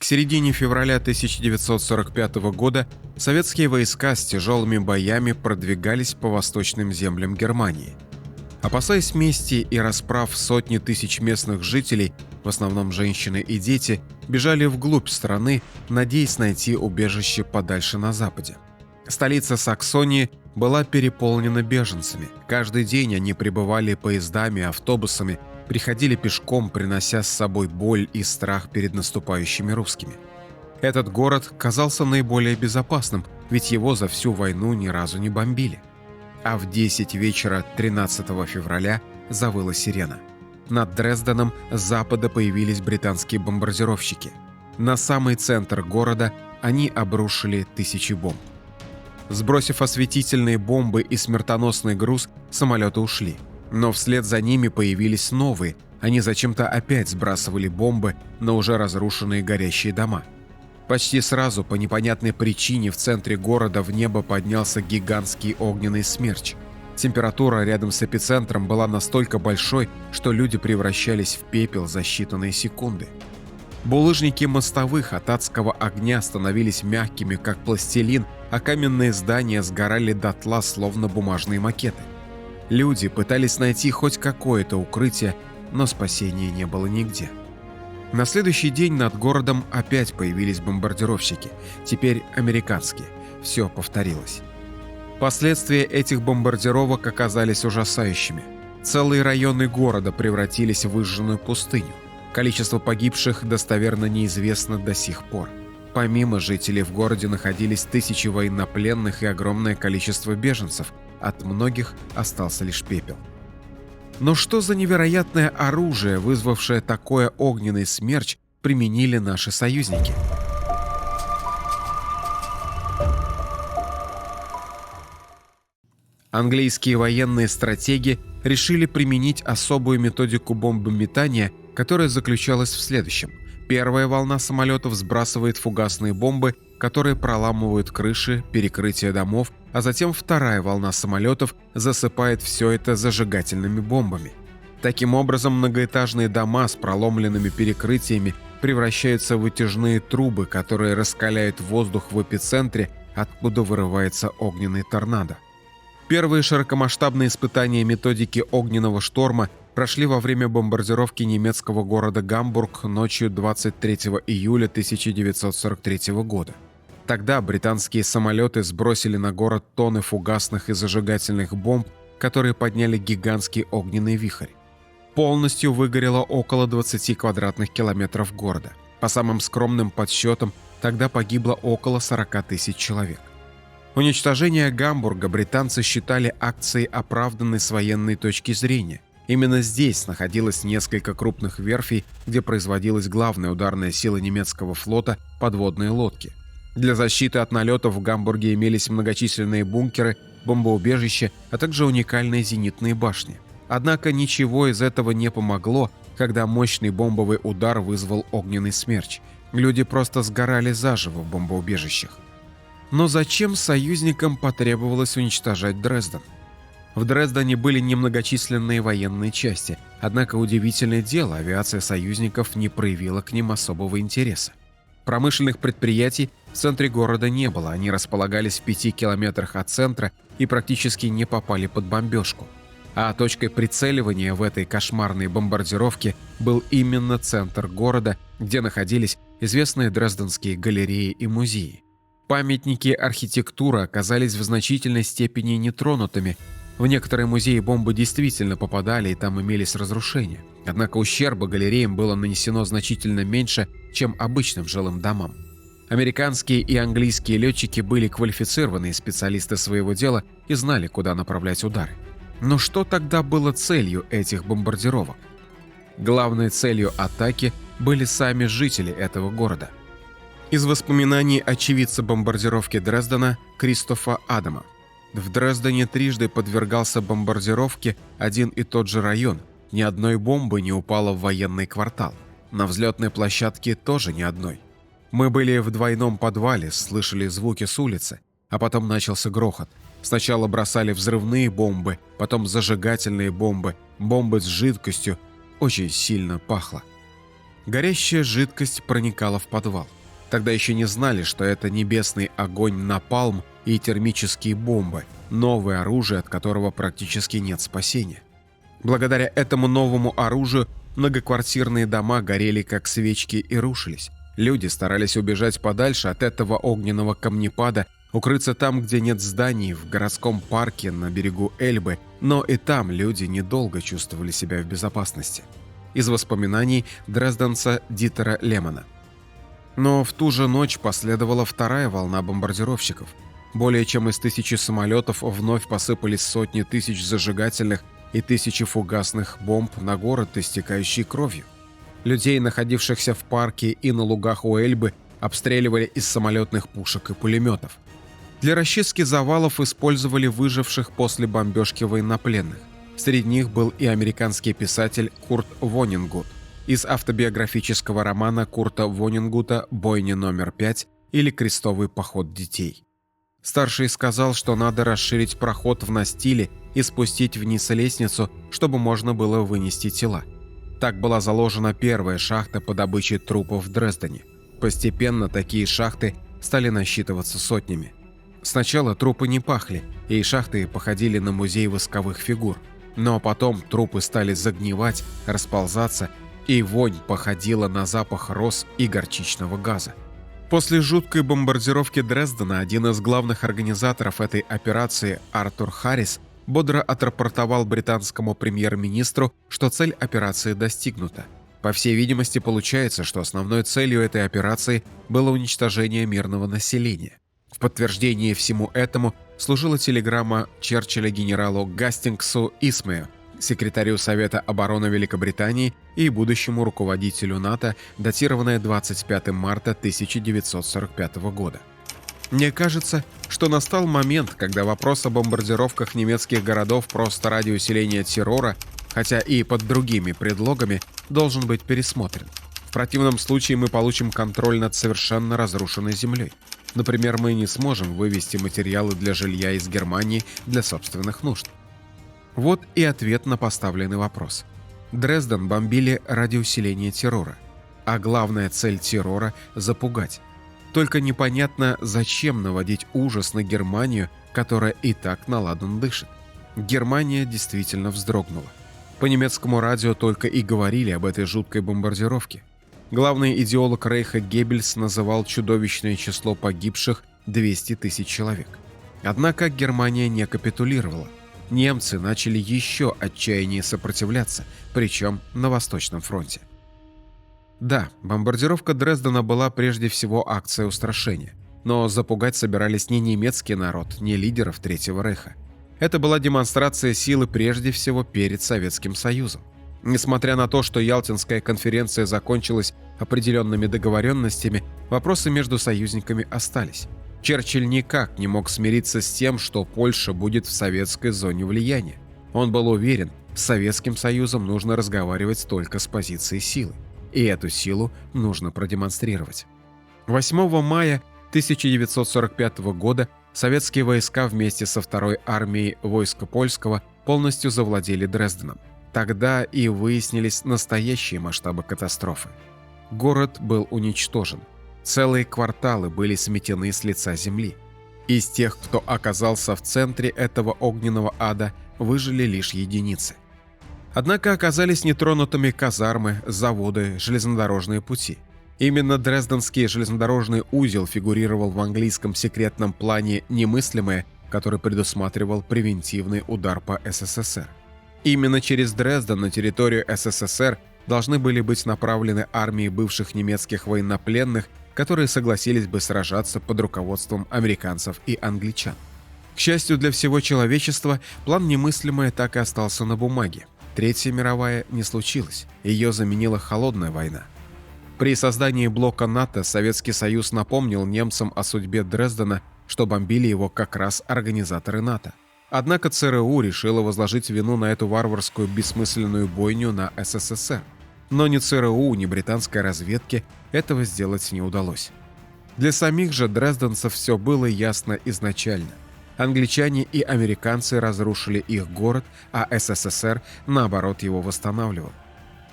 середине февраля 1945 года советские войска с тяжелыми боями продвигались по восточным землям Германии. Опасаясь мести и расправ, сотни тысяч местных жителей, в основном женщины и дети, бежали вглубь страны, надеясь найти убежище подальше на западе. Столица Саксонии была переполнена беженцами. Каждый день они прибывали поездами, автобусами, приходили пешком, принося с собой боль и страх перед наступающими русскими. Этот город казался наиболее безопасным, ведь его за всю войну ни разу не бомбили. А в 10 вечера 13 февраля завыла сирена. Над Дрезденом с запада появились британские бомбардировщики. На самый центр города они обрушили тысячи бомб. Сбросив осветительные бомбы и смертоносный груз, самолеты ушли. Но вслед за ними появились новые. Они зачем-то опять сбрасывали бомбы на уже разрушенные горящие дома. Почти сразу, по непонятной причине, в центре города в небо поднялся гигантский огненный смерч. Температура рядом с эпицентром была настолько большой, что люди превращались в пепел за считанные секунды. Булыжники мостовых от адского огня становились мягкими, как пластилин, а каменные здания сгорали дотла, словно бумажные макеты. Люди пытались найти хоть какое-то укрытие, но спасения не было нигде. На следующий день над городом опять появились бомбардировщики, теперь американские. Все повторилось. Последствия этих бомбардировок оказались ужасающими. Целые районы города превратились в выжженную пустыню. Количество погибших достоверно неизвестно до сих пор. Помимо жителей в городе находились тысячи военнопленных и огромное количество беженцев. От многих остался лишь пепел. Но что за невероятное оружие, вызвавшее такой огненный смерч, применили наши союзники? Английские военные стратеги решили применить особую методику бомбометания, которая заключалась в следующем. Первая волна самолетов сбрасывает фугасные бомбы, которые проламывают крыши, перекрытия домов, а затем вторая волна самолетов засыпает все это зажигательными бомбами. Таким образом, многоэтажные дома с проломленными перекрытиями превращаются в вытяжные трубы, которые раскаляют воздух в эпицентре, откуда вырывается огненный торнадо. Первые широкомасштабные испытания методики огненного шторма прошли во время бомбардировки немецкого города Гамбург ночью 23 июля 1943 года. Тогда британские самолеты сбросили на город тонны фугасных и зажигательных бомб, которые подняли гигантский огненный вихрь. Полностью выгорело около 20 квадратных километров города. По самым скромным подсчетам, тогда погибло около 40 тысяч человек. Уничтожение Гамбурга британцы считали акцией, оправданной с военной точки зрения. Именно здесь находилось несколько крупных верфей, где производилась главная ударная сила немецкого флота – подводные лодки. Для защиты от налетов в Гамбурге имелись многочисленные бункеры, бомбоубежища, а также уникальные зенитные башни. Однако ничего из этого не помогло, когда мощный бомбовый удар вызвал огненный смерч. Люди просто сгорали заживо в бомбоубежищах. Но зачем союзникам потребовалось уничтожать Дрезден? В Дрездене были немногочисленные военные части, однако удивительное дело, авиация союзников не проявила к ним особого интереса. Промышленных предприятий в центре города не было, они располагались в 5 километрах от центра и практически не попали под бомбежку. А точкой прицеливания в этой кошмарной бомбардировке был именно центр города, где находились известные дрезденские галереи и музеи. Памятники архитектуры оказались в значительной степени нетронутыми. В некоторые музеи бомбы действительно попадали, и там имелись разрушения. Однако ущерба галереям было нанесено значительно меньше, чем обычным жилым домам. Американские и английские летчики были квалифицированные специалисты своего дела и знали, куда направлять удары. Но что тогда было целью этих бомбардировок? Главной целью атаки были сами жители этого города. Из воспоминаний очевидца бомбардировки Дрездена Кристофа Адама. В Дрездене трижды подвергался бомбардировке один и тот же район. Ни одной бомбы не упало в военный квартал. На взлетной площадке тоже ни одной. Мы были в двойном подвале, слышали звуки с улицы, а потом начался грохот. Сначала бросали взрывные бомбы, потом зажигательные бомбы, бомбы с жидкостью. Очень сильно пахло. Горящая жидкость проникала в подвал. Тогда еще не знали, что это небесный огонь напалм и термические бомбы, новое оружие, от которого практически нет спасения. Благодаря этому новому оружию многоквартирные дома горели как свечки и рушились. Люди старались убежать подальше от этого огненного камнепада, укрыться там, где нет зданий, в городском парке на берегу Эльбы, но и там люди недолго чувствовали себя в безопасности. Из воспоминаний дрезденца Дитера Лемона. Но в ту же ночь последовала вторая волна бомбардировщиков. Более чем из 1000 самолетов вновь посыпались сотни тысяч зажигательных и тысячи фугасных бомб на город, истекающий кровью. Людей, находившихся в парке и на лугах у Эльбы, обстреливали из самолетных пушек и пулеметов. Для расчистки завалов использовали выживших после бомбежки военнопленных. Среди них был и американский писатель Курт Вонингут. Из автобиографического романа Курта Вонингута «Бойня номер 5» или «Крестовый поход детей». Старший сказал, что надо расширить проход в настиле и спустить вниз лестницу, чтобы можно было вынести тела. Так была заложена первая шахта по добыче трупов в Дрездене. Постепенно такие шахты стали насчитываться сотнями. Сначала трупы не пахли, и шахты походили на музей восковых фигур. Но потом трупы стали загнивать, расползаться, и вонь походила на запах роз и горчичного газа. После жуткой бомбардировки Дрездена один из главных организаторов этой операции, Артур Харрис, бодро отрапортовал британскому премьер-министру, что цель операции достигнута. По всей видимости, получается, что основной целью этой операции было уничтожение мирного населения. В подтверждение всему этому служила телеграмма Черчилля генералу Гастингсу Исмею, секретарю Совета обороны Великобритании и будущему руководителю НАТО, датированная 25 марта 1945 года. Мне кажется, что настал момент, когда вопрос о бомбардировках немецких городов просто ради усиления террора, хотя и под другими предлогами, должен быть пересмотрен. В противном случае мы получим контроль над совершенно разрушенной землей. Например, мы не сможем вывести материалы для жилья из Германии для собственных нужд. Вот и ответ на поставленный вопрос. Дрезден бомбили ради усиления террора. А главная цель террора – запугать. Только непонятно, зачем наводить ужас на Германию, которая и так наладан дышит. Германия действительно вздрогнула. По немецкому радио только и говорили об этой жуткой бомбардировке. Главный идеолог Рейха Геббельс называл чудовищное число погибших 200 тысяч человек. Однако Германия не капитулировала. Немцы начали еще отчаяннее сопротивляться, причем на Восточном фронте. Да, бомбардировка Дрездена была прежде всего акцией устрашения. Но запугать собирались не немецкий народ, не лидеров Третьего Рейха. Это была демонстрация силы прежде всего перед Советским Союзом. Несмотря на то, что Ялтинская конференция закончилась определенными договоренностями, вопросы между союзниками остались. Черчилль никак не мог смириться с тем, что Польша будет в советской зоне влияния. Он был уверен, с Советским Союзом нужно разговаривать только с позиции силы. И эту силу нужно продемонстрировать. 8 мая 1945 года советские войска вместе со второй армией войска польского полностью завладели Дрезденом. Тогда и выяснились настоящие масштабы катастрофы. Город был уничтожен. Целые кварталы были сметены с лица земли. Из тех, кто оказался в центре этого огненного ада, выжили лишь единицы. Однако оказались нетронутыми казармы, заводы, железнодорожные пути. Именно Дрезденский железнодорожный узел фигурировал в английском секретном плане «Немыслимое», который предусматривал превентивный удар по СССР. Именно через Дрезден на территорию СССР должны были быть направлены армии бывших немецких военнопленных, которые согласились бы сражаться под руководством американцев и англичан. К счастью для всего человечества, план «Немыслимое» так и остался на бумаге. Третья мировая не случилась, ее заменила холодная война. При создании блока НАТО Советский Союз напомнил немцам о судьбе Дрездена, что бомбили его как раз организаторы НАТО. Однако ЦРУ решила возложить вину на эту варварскую бессмысленную бойню на СССР. Но ни ЦРУ, ни британской разведке этого сделать не удалось. Для самих же дрезденцев все было ясно изначально. Англичане и американцы разрушили их город, а СССР, наоборот, его восстанавливал.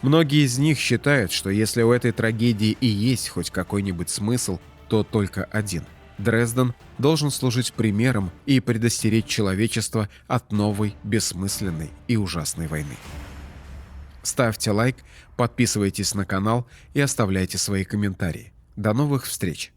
Многие из них считают, что если у этой трагедии и есть хоть какой-нибудь смысл, то только один. Дрезден должен служить примером и предостеречь человечество от новой, бессмысленной и ужасной войны. Ставьте лайк, подписывайтесь на канал и оставляйте свои комментарии. До новых встреч!